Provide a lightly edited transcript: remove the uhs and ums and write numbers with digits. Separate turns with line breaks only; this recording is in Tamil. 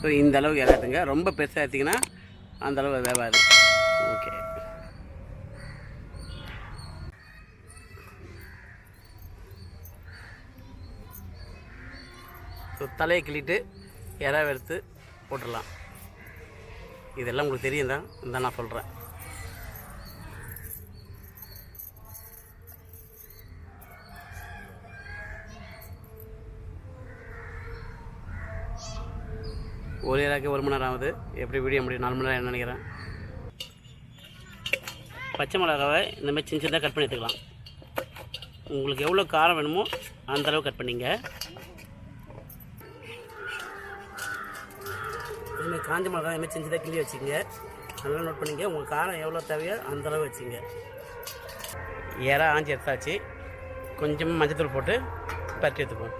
ஸோ இந்த அளவுக்கு இறக்குங்க. ரொம்ப பெருசாக எடுத்திங்கன்னா அந்தளவு வேவாது. ஓகே. ஸோ தலையை கிள்ளிட்டு இறாவை எடுத்து போட்டுடலாம். இதெல்லாம் உங்களுக்கு தெரியும் தான், இந்த நான் சொல்கிறேன். ஒரு இறாக்கு 1 மணி நேரம் ஆகுது. எப்படி வீடியோ முடியும் 4 மணி நேரம் நினைக்கிறேன். பச்சை மிளகாவை இந்த மாதிரி சின்ன சின்னதாக கட் பண்ணி எடுத்துக்கலாம். உங்களுக்கு எவ்வளோ காரம் வேணுமோ அந்தளவு கட் பண்ணிங்க. இதுமாதிரி காஞ்ச மிளகா இதுமாதிரி சின்ன சின்னதாக கிள்ளி வச்சுக்கோங்க. நல்லா நோட் பண்ணிங்க. உங்களுக்கு காரம் எவ்வளோ தேவையோ அந்தளவு வச்சுங்க. இறா ஆஞ்சி எடுத்தாச்சு. கொஞ்சமாக மஞ்சத்தூள் போட்டு பரட்டி எடுத்துப்போம்.